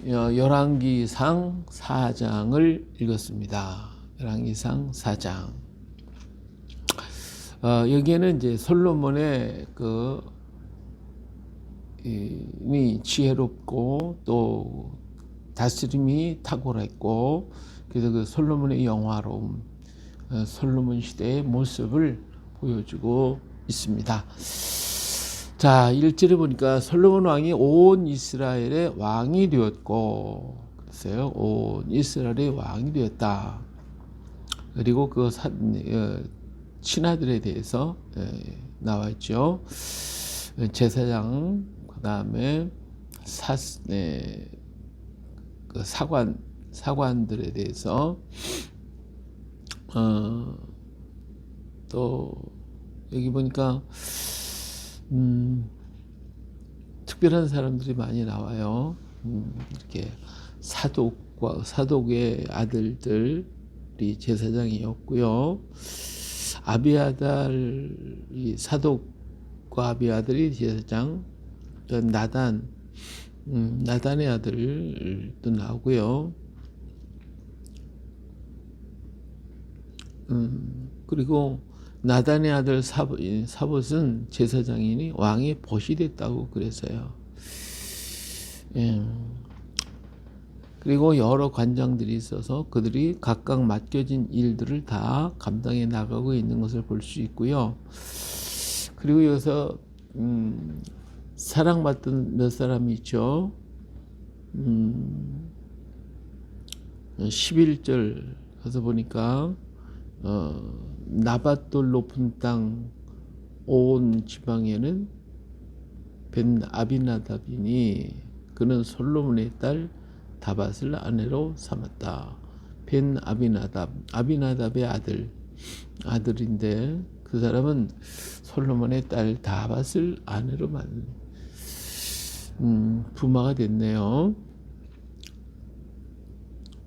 열왕기상 4장을 읽었습니다. 열왕기상 4장. 여기에는 이제 솔로몬의 이 지혜롭고 또 다스림이 탁월했고, 그래서 그 솔로몬의 영화로움, 솔로몬 시대의 모습을 보여주고 있습니다. 자, 1절에 보니까 솔로몬 왕이 온 이스라엘의 왕이 되었고, 글쎄요, 온 이스라엘의 왕이 되었다. 그리고 그 신하들에 대해서 나와 있죠. 제사장, 그 다음에 사관들에 대해서 또 여기 보니까 특별한 사람들이 많이 나와요. 이렇게 사독의 아들들이 제사장이었고요. 아비아달이 사독과 아비아들이 제사장, 나단의 아들도 나오고요. 그리고 나단의 아들 사봇은 제사장이니 왕의 벗이 됐다고 그랬어요. 그리고 여러 관장들이 있어서 그들이 각각 맡겨진 일들을 다 감당해 나가고 있는 것을 볼 수 있고요. 그리고 여기서 사랑받던 몇 사람이 있죠. 11절 가서 보니까 나밧돌 높은 땅 온 지방에는 벤 아비나답이니 그는 솔로몬의 딸 다밧을 아내로 삼았다. 벤 아비나답의 아들인데 그 사람은 솔로몬의 딸 다밧을 아내로 만든 부마가 됐네요.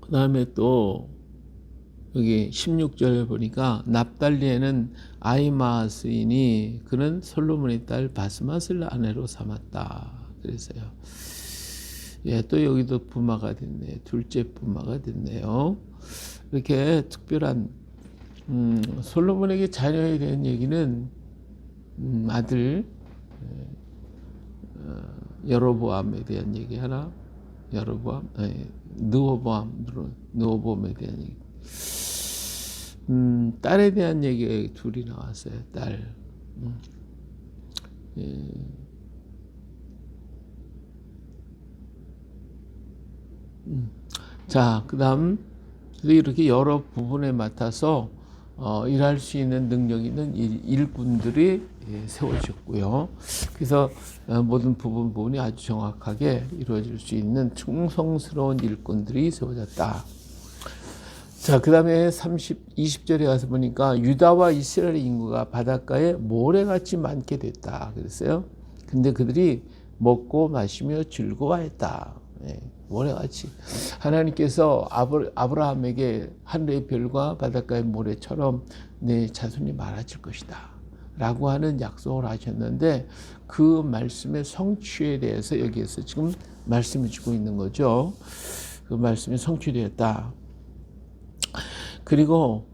그 다음에 또 여기 16절에 보니까 납달리에는 아히마스이니 그는 솔로몬의 딸 바스맛을 아내로 삼았다. 그래서요. 또 여기도 부마가 됐네요. 둘째 부마가 됐네요. 이렇게 특별한 솔로몬에게 자녀에 대한 얘기는 아들 여로보암에 대한 얘기 하나, 느호보암에 대한 얘기. 딸에 대한 얘기가 둘이 나왔어요. 딸. 자, 그 다음 이렇게 여러 부분에 맡아서 일할 수 있는 능력 있는 일꾼들이 세워졌고요. 그래서 모든 부분이 아주 정확하게 이루어질 수 있는 충성스러운 일꾼들이 세워졌다. 자, 그 다음에 20절에 가서 보니까 유다와 이스라엘의 인구가 바닷가에 모래같이 많게 됐다. 그랬어요. 근데 그들이 먹고 마시며 즐거워했다. 모래같이. 하나님께서 아브라함에게 하늘의 별과 바닷가의 모래처럼 내 자손이 많아질 것이다 라고 하는 약속을 하셨는데 그 말씀의 성취에 대해서 여기에서 지금 말씀을 주고 있는 거죠. 그 말씀이 성취되었다. 그리고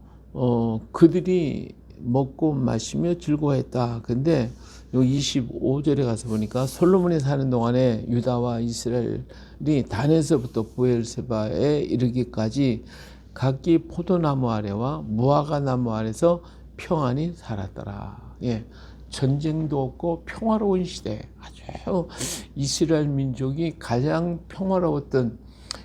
그들이 먹고 마시며 즐거워했다. 근데 요 25절에 가서 보니까 솔로몬이 사는 동안에 유다와 이스라엘이 단에서부터 부엘세바에 이르기까지 각기 포도나무 아래와 무화과 나무 아래서 평안히 살았더라. 전쟁도 없고 평화로운 시대, 아주 이스라엘 민족이 가장 평화로웠던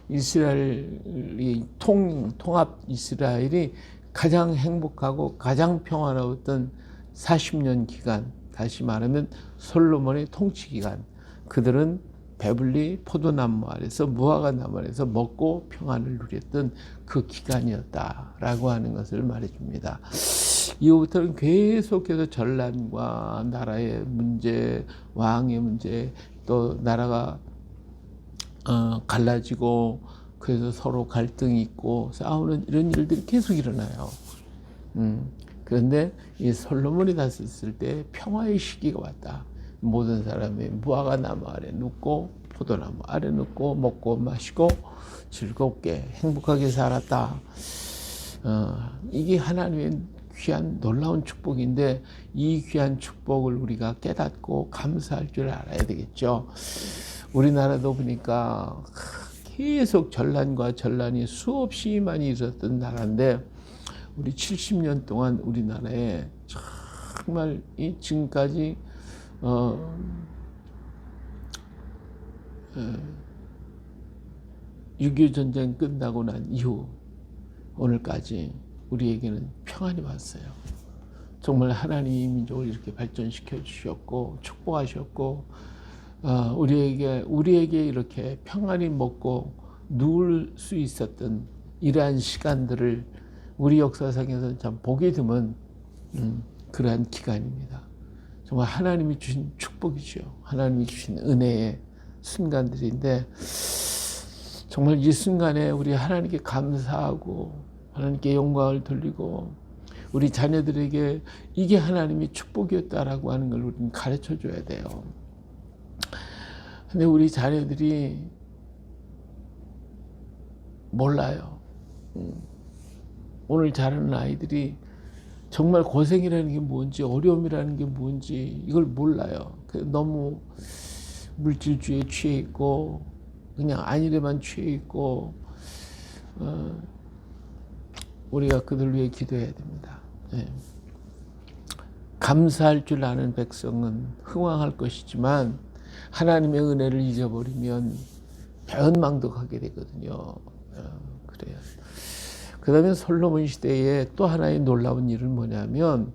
이스라엘이 통합 이스라엘이 가장 행복하고 가장 평화로웠던 40년 기간, 다시 말하면 솔로몬의 통치 기간, 그들은 배불리 포도나무 아래서 무화과 나무 아래서 먹고 평안을 누렸던 그 기간이었다라고 하는 것을 말해줍니다. 이후부터는 계속해서 전란과 나라의 문제, 왕의 문제, 또 나라가 갈라지고 그래서 서로 갈등이 있고 싸우는 이런 일들이 계속 일어나요. 그런데 이 솔로몬이 다스렸을 때 평화의 시기가 왔다. 모든 사람이 무화과 나무 아래 눕고 포도나무 아래 눕고 먹고 마시고 즐겁게 행복하게 살았다. 이게 하나님의 귀한 놀라운 축복인데 이 귀한 축복을 우리가 깨닫고 감사할 줄 알아야 되겠죠. 우리나라도 보니까 계속 전란과 전란이 수없이 많이 있었던 나라인데 우리 70년 동안 우리나라에 정말 이 지금까지 6.25 전쟁 끝나고 난 이후 오늘까지 우리에게는 평안이 왔어요. 정말 하나님이 이 민족을 이렇게 발전시켜 주셨고 축복하셨고 우리에게 이렇게 평안히 먹고 누울 수 있었던 이러한 시간들을 우리 역사상에서는 참 보기 드문 그러한 기간입니다. 정말 하나님이 주신 축복이죠. 하나님이 주신 은혜의 순간들인데 정말 이 순간에 우리 하나님께 감사하고 하나님께 영광을 돌리고 우리 자녀들에게 이게 하나님의 축복이었다라고 하는 걸 우리는 가르쳐 줘야 돼요. 근데 우리 자녀들이 몰라요. 오늘 자라는 아이들이 정말 고생이라는 게 뭔지 어려움이라는 게 뭔지 이걸 몰라요. 너무 물질주의에 취해 있고 그냥 안일에만 취해 있고 우리가 그들 위해 기도해야 됩니다. 네. 감사할 줄 아는 백성은 흥왕할 것이지만 하나님의 은혜를 잊어버리면 배은망덕하게 되거든요. 그래요. 그 다음에 솔로몬 시대에 또 하나의 놀라운 일은 뭐냐면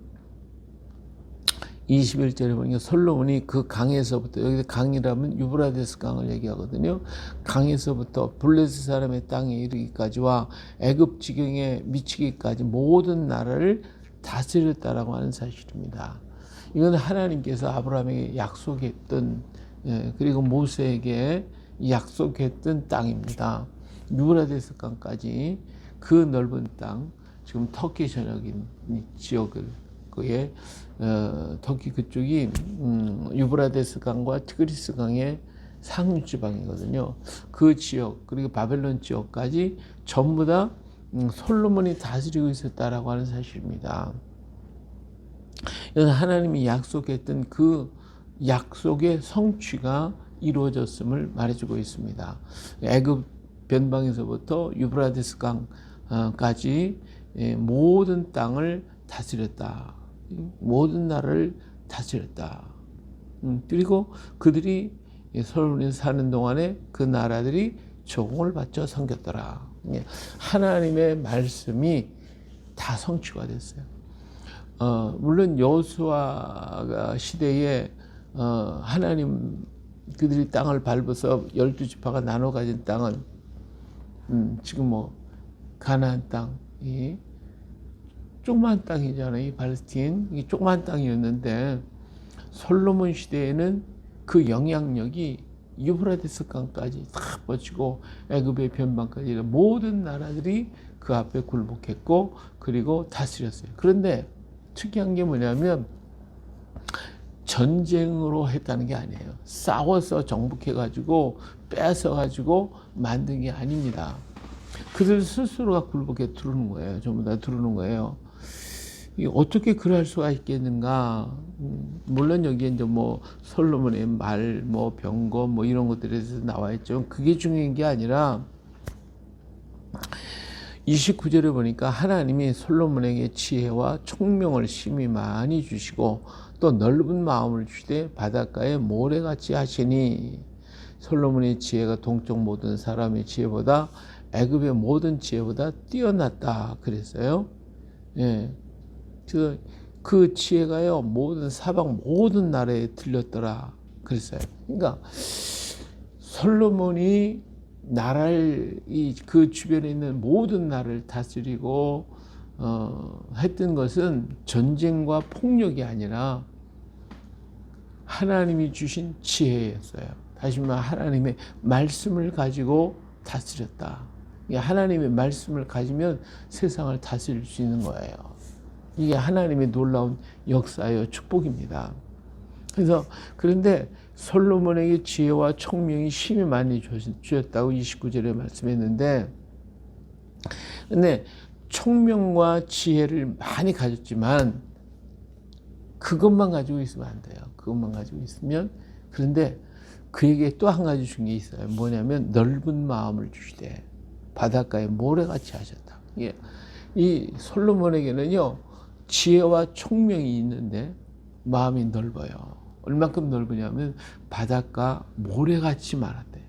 21절에 보니까 솔로몬이 그 강에서부터, 여기 강이라면 유브라데스 강을 얘기하거든요. 강에서부터 블레셋 사람의 땅에 이르기까지와 애굽 지경에 미치기까지 모든 나라를 다스렸다라고 하는 사실입니다. 이건 하나님께서 아브라함에게 약속했던 그리고 모세에게 약속했던 땅입니다. 유브라데스 강까지 그 넓은 땅, 지금 터키 전역인 지역을 그의 터키 그쪽이 유브라데스 강과 티그리스 강의 상류 지방이거든요. 그 지역 그리고 바벨론 지역까지 전부 다 솔로몬이 다스리고 있었다라고 하는 사실입니다. 하나님이 약속했던 그 약속의 성취가 이루어졌음을 말해주고 있습니다. 애굽 변방에서부터 유브라데스 강까지 모든 땅을 다스렸다. 모든 나라를 다스렸다. 그리고 그들이 솔로몬이 사는 동안에 그 나라들이 종을 바쳐 섬겼더라. 하나님의 말씀이 다 성취가 됐어요. 물론 여호수아 시대에 하나님 그들이 땅을 밟아서 12지파가 나눠 가진 땅은 지금 뭐 가나안 땅이 조그만 땅이잖아요. 이 팔레스틴 이 조그만 땅이었는데 솔로몬 시대에는 그 영향력이 유브라데스 강까지 다 뻗치고 애굽의 변방까지 모든 나라들이 그 앞에 굴복했고 그리고 다스렸어요. 그런데 특이한 게 뭐냐면 전쟁으로 했다는 게 아니에요. 싸워서 정복해가지고 뺏어가지고 만든 게 아닙니다. 그들 스스로가 굴복해 들어오는 거예요. 전부 다 들어오는 거예요. 어떻게 그럴 수가 있겠는가? 물론 여기에 이제 뭐 솔로몬의 말, 뭐 병거, 뭐 이런 것들에서 나와 있죠. 그게 중요한 게 아니라 29절에 보니까 하나님이 솔로몬에게 지혜와 총명을 심히 많이 주시고 또 넓은 마음을 주되 바닷가에 모래같이 하시니 솔로몬의 지혜가 동쪽 모든 사람의 지혜보다 애굽의 모든 지혜보다 뛰어났다 그랬어요. 예. 그 지혜가요 모든 사방 모든 나라에 들렸더라 그랬어요. 그러니까 솔로몬이 나라를 그 주변에 있는 모든 나라를 다스리고 했던 것은 전쟁과 폭력이 아니라 하나님이 주신 지혜였어요. 다시 말해 하나님의 말씀을 가지고 다스렸다. 하나님의 말씀을 가지면 세상을 다스릴 수 있는 거예요. 이게 하나님의 놀라운 역사요 축복입니다. 그래서 그런데 솔로몬에게 지혜와 총명이 심히 많이 주었다고 29절에 말씀했는데, 근데 총명과 지혜를 많이 가졌지만 그것만 가지고 있으면 안 돼요. 그것만 가지고 있으면. 그런데 그에게 또 한 가지 준 게 있어요. 뭐냐면 넓은 마음을 주시되 바닷가에 모래같이 하셨다. 예. 이 솔로몬에게는요, 지혜와 총명이 있는데 마음이 넓어요. 얼만큼 넓으냐면 바닷가 모래같이 많았대요.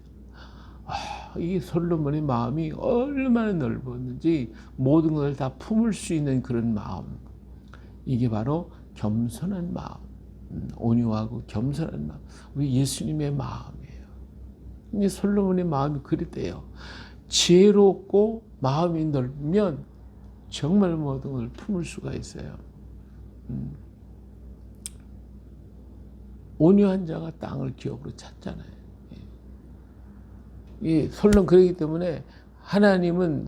이 솔로몬의 마음이 얼마나 넓었는지 모든 것을 다 품을 수 있는 그런 마음. 이게 바로 겸손한 마음, 온유하고 겸손한 마음. 우리 예수님의 마음이에요. 이 솔로몬의 마음이 그랬대요. 지혜롭고 마음이 넓으면 정말 모든 걸 품을 수가 있어요. 온유한 자가 땅을 기업으로 찾잖아요. 이 솔로몬 그러기 때문에 하나님은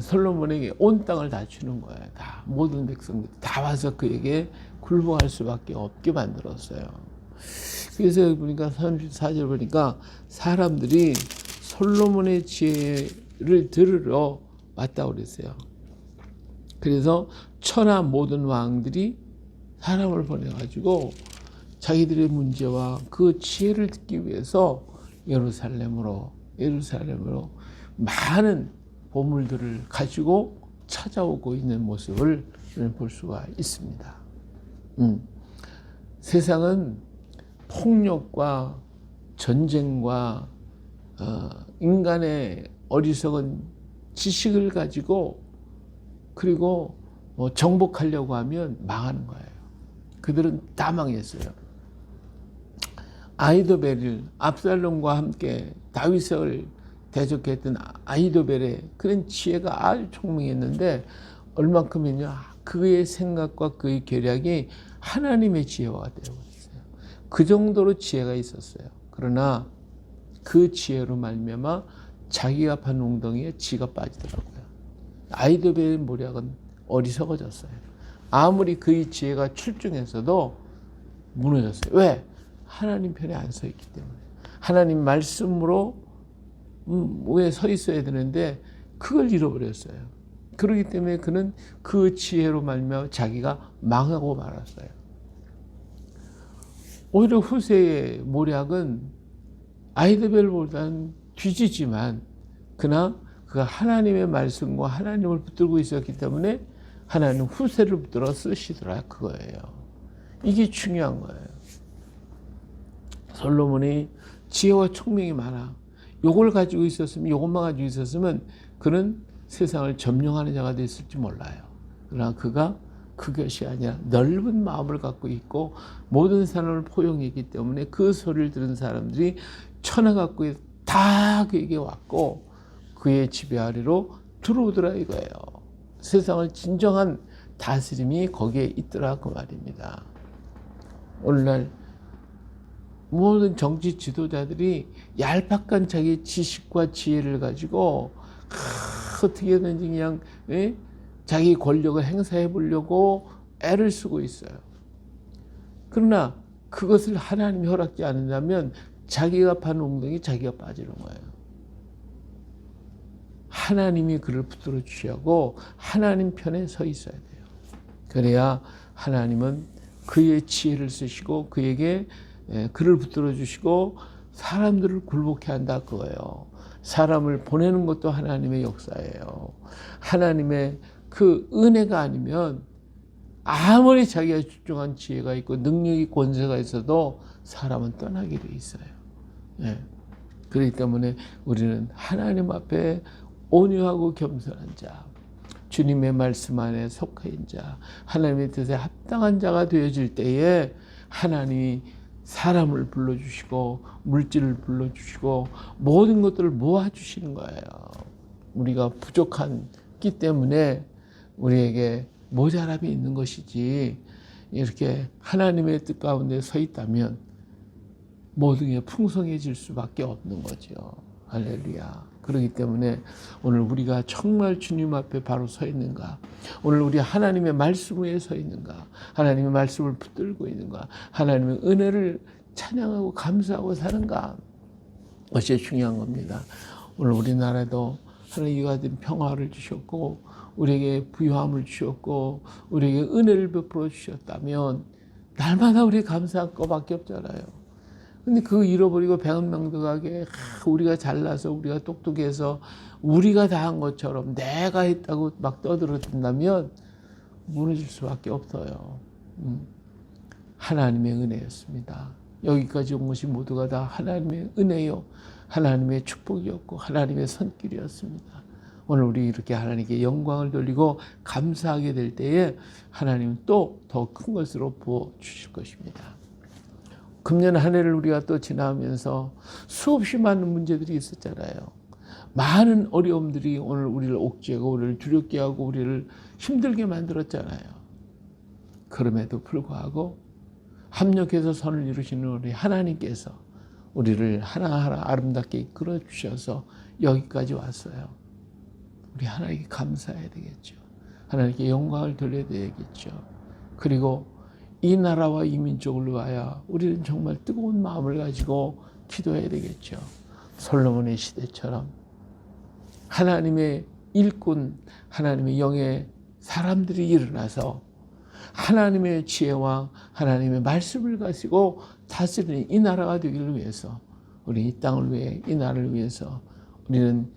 솔로몬에게 온 땅을 다 주는 거예요. 다 모든 백성들 다 와서 그에게 굴복할 수밖에 없게 만들었어요. 그래서 보니까 34절 보니까 사람들이 솔로몬의 지혜를 들으러 왔다고 그랬어요. 그래서 천하 모든 왕들이 사람을 보내가지고 자기들의 문제와 그 지혜를 듣기 위해서 예루살렘으로 많은 보물들을 가지고 찾아오고 있는 모습을 볼 수가 있습니다. 세상은 폭력과 전쟁과 인간의 어리석은 지식을 가지고 그리고 정복하려고 하면 망하는 거예요. 그들은 다 망했어요. 아히도벨을 압살롬과 함께 다윗을 대적했던 아히도벨의 그런 지혜가 아주 총명했는데 얼만큼이냐, 그의 생각과 그의 계략이 하나님의 지혜가 되어버렸어요. 그 정도로 지혜가 있었어요. 그러나 그 지혜로 말미암아 자기가 판 웅덩이에 지가 빠지더라고요. 아히도벨의 모략은 어리석어졌어요. 아무리 그의 지혜가 출중했어도 무너졌어요. 왜? 하나님 편에 안 서 있기 때문에. 하나님 말씀으로 왜 서 있어야 되는데 그걸 잃어버렸어요. 그렇기 때문에 그는 그 지혜로 말미암아 자기가 망하고 말았어요. 오히려 후세의 모략은 아히도벨보다는 뒤지지만 그러나 그가 하나님의 말씀과 하나님을 붙들고 있었기 때문에 하나님 후세를 붙들어 쓰시더라, 그거예요. 이게 중요한 거예요. 솔로몬이 지혜와 총명이 많아. 요걸 가지고 있었으면, 요것만 가지고 있었으면 그는 세상을 점령하는 자가 됐을지 몰라요. 그러나 그가 그것이 아니라 넓은 마음을 갖고 있고 모든 사람을 포용했기 때문에 그 소리를 들은 사람들이 천하 갖고 다 그에게 왔고 그의 지배 아래로 들어오더라 이거예요. 세상을 진정한 다스림이 거기에 있더라 그 말입니다. 오늘날 모든 정치 지도자들이 얄팍한 자기 지식과 지혜를 가지고 어떻게든지 그냥 자기 권력을 행사해 보려고 애를 쓰고 있어요. 그러나 그것을 하나님이 허락지 않는다면 자기가 판 웅덩이 자기가 빠지는 거예요. 하나님이 그를 붙들어 주시고 하나님 편에 서 있어야 돼요. 그래야 하나님은 그의 지혜를 쓰시고 그에게 그를 붙들어 주시고 사람들을 굴복해 한다 그거예요. 사람을 보내는 것도 하나님의 역사예요. 하나님의 그 은혜가 아니면 아무리 자기가 집중한 지혜가 있고 능력이 권세가 있어도 사람은 떠나게 돼 있어요. 그렇기 때문에 우리는 하나님 앞에 온유하고 겸손한 자, 주님의 말씀 안에 속한 자, 하나님의 뜻에 합당한 자가 되어질 때에 하나님이 사람을 불러주시고 물질을 불러주시고 모든 것들을 모아주시는 거예요. 우리가 부족하기 때문에 우리에게 모자람이 있는 것이지 이렇게 하나님의 뜻 가운데 서 있다면 모든 게 풍성해질 수밖에 없는 거죠. 할렐루야. 그렇기 때문에 오늘 우리가 정말 주님 앞에 바로 서 있는가? 오늘 우리 하나님의 말씀 위에 서 있는가? 하나님의 말씀을 붙들고 있는가? 하나님의 은혜를 찬양하고 감사하고 사는가? 그것이 중요한 겁니다. 오늘 우리나라도 하나님이 가진 평화를 주셨고 우리에게 부유함을 주셨고 우리에게 은혜를 베풀어 주셨다면 날마다 우리 감사할 것밖에 없잖아요. 근데 그거 잃어버리고 배은망덕하게 우리가 잘나서 우리가 똑똑해서 우리가 다 한 것처럼 내가 했다고 막 떠들어댄다면 무너질 수밖에 없어요. 하나님의 은혜였습니다. 여기까지 온 것이 모두가 다 하나님의 은혜요, 하나님의 축복이었고 하나님의 손길이었습니다. 오늘 우리 이렇게 하나님께 영광을 돌리고 감사하게 될 때에 하나님은 또 더 큰 것으로 부어주실 것입니다. 금년 한 해를 우리가 또 지나면서 수없이 많은 문제들이 있었잖아요. 많은 어려움들이 오늘 우리를 옥죄고 우리를 두렵게 하고 우리를 힘들게 만들었잖아요. 그럼에도 불구하고 합력해서 선을 이루시는 우리 하나님께서 우리를 하나하나 아름답게 이끌어 주셔서 여기까지 왔어요. 우리 하나님께 감사해야 되겠죠. 하나님께 영광을 돌려야 되겠죠. 그리고 이 나라와 이 민족을 위하여 우리는 정말 뜨거운 마음을 가지고 기도해야 되겠죠. 솔로몬의 시대처럼 하나님의 일꾼, 하나님의 영의 사람들이 일어나서 하나님의 지혜와 하나님의 말씀을 가지고 다스리는 이 나라가 되기를 위해서 우리 이 땅을 위해 이 나라를 위해서 우리는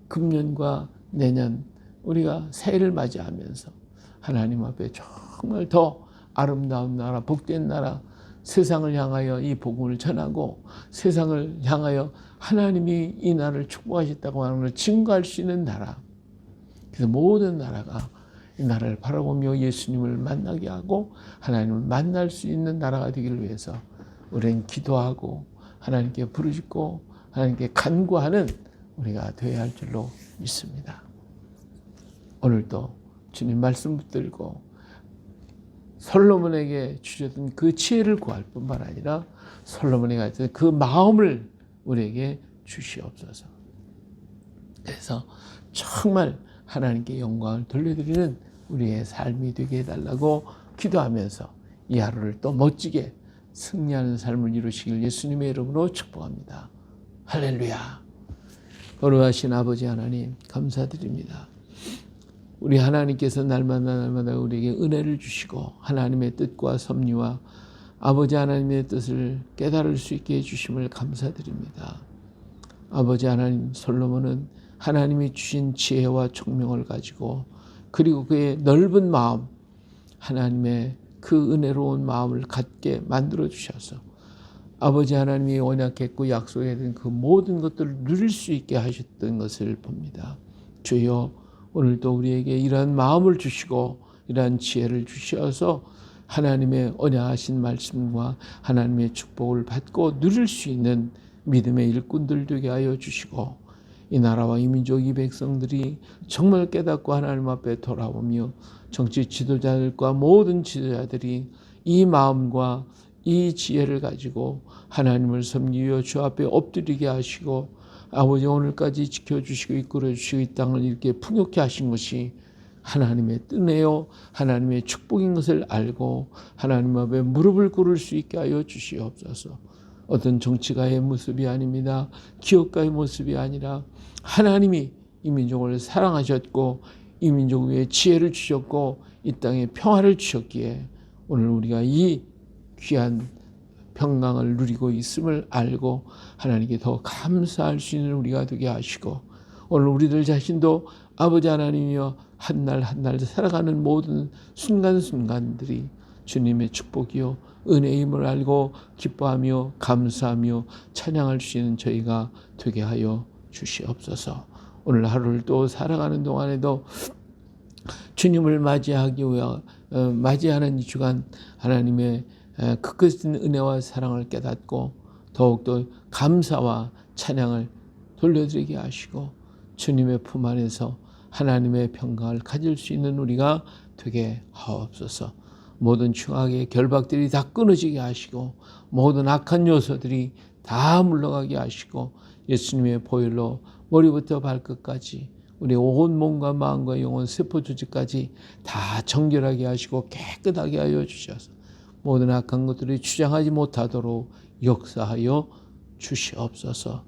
금년과 내년 우리가 새해를 맞이하면서 하나님 앞에 정말 더 아름다운 나라, 복된 나라, 세상을 향하여 이 복음을 전하고 세상을 향하여 하나님이 이 나라를 축복하셨다고 하는 걸 증거할 수 있는 나라. 그래서 모든 나라가 이 나라를 바라보며 예수님을 만나게 하고 하나님을 만날 수 있는 나라가 되기를 위해서 우리는 기도하고 하나님께 부르짖고 하나님께 간구하는 우리가 되어야 할 줄로 믿습니다. 오늘도 주님 말씀 붙들고 솔로몬에게 주셨던 그 지혜를 구할 뿐만 아니라 솔로몬에게 가진 그 마음을 우리에게 주시옵소서. 그래서 정말 하나님께 영광을 돌려드리는 우리의 삶이 되게 해달라고 기도하면서 이 하루를 또 멋지게 승리하는 삶을 이루시길 예수님의 이름으로 축복합니다. 할렐루야. 거룩하신 아버지 하나님 감사드립니다. 우리 하나님께서 날마다 우리에게 은혜를 주시고 하나님의 뜻과 섭리와 아버지 하나님의 뜻을 깨달을 수 있게 해주심을 감사드립니다. 아버지 하나님, 솔로몬은 하나님이 주신 지혜와 총명을 가지고 그리고 그의 넓은 마음, 하나님의 그 은혜로운 마음을 갖게 만들어 주셔서 아버지 하나님이 언약했고 약속했던 그 모든 것들을 누릴 수 있게 하셨던 것을 봅니다. 주여, 오늘도 우리에게 이러한 마음을 주시고 이러한 지혜를 주셔서 하나님의 언약하신 말씀과 하나님의 축복을 받고 누릴 수 있는 믿음의 일꾼들 되게 하여 주시고 이 나라와 이 민족 이 백성들이 정말 깨닫고 하나님 앞에 돌아오며 정치 지도자들과 모든 지도자들이 이 마음과 이 지혜를 가지고 하나님을 섬기며 주 앞에 엎드리게 하시고 아버지 오늘까지 지켜주시고 이끌어주시고 이 땅을 이렇게 풍요케 하신 것이 하나님의 뜻이요 하나님의 축복인 것을 알고 하나님 앞에 무릎을 꿇을 수 있게 하여 주시옵소서. 어떤 정치가의 모습이 아닙니다. 기업가의 모습이 아니라 하나님이 이 민족을 사랑하셨고 이 민족 위에 지혜를 주셨고 이 땅에 평화를 주셨기에 오늘 우리가 이 귀한 평강을 누리고 있음을 알고 하나님께 더 감사할 수 있는 우리가 되게 하시고 오늘 우리들 자신도 아버지 하나님이여 한 날 한 날 살아가는 모든 순간순간들이 주님의 축복이요 은혜임을 알고 기뻐하며 감사하며 찬양할 수 있는 저희가 되게 하여 주시옵소서. 오늘 하루를 또 살아가는 동안에도 주님을 맞이하기 위해 맞이하는 이 주간 하나님의 그 크신 은혜와 사랑을 깨닫고 더욱더 감사와 찬양을 돌려드리게 하시고 주님의 품 안에서 하나님의 평강을 가질 수 있는 우리가 되게 하옵소서. 모든 추악의 결박들이 다 끊어지게 하시고 모든 악한 요소들이 다 물러가게 하시고 예수님의 보혈로 머리부터 발끝까지 우리 온 몸과 마음과 영혼 세포 조직까지 다 정결하게 하시고 깨끗하게 하여 주셔서 모든 악한 것들이 주장하지 못하도록 역사하여 주시옵소서.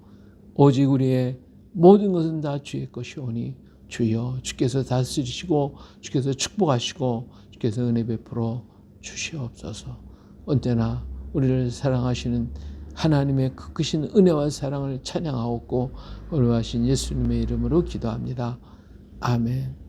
오직 우리의 모든 것은 다 주의 것이오니 주여 주께서 다스리시고 주께서 축복하시고 주께서 은혜 베풀어 주시옵소서. 언제나 우리를 사랑하시는 하나님의 그 크신 은혜와 사랑을 찬양하옵고 올바신 예수님의 이름으로 기도합니다. 아멘.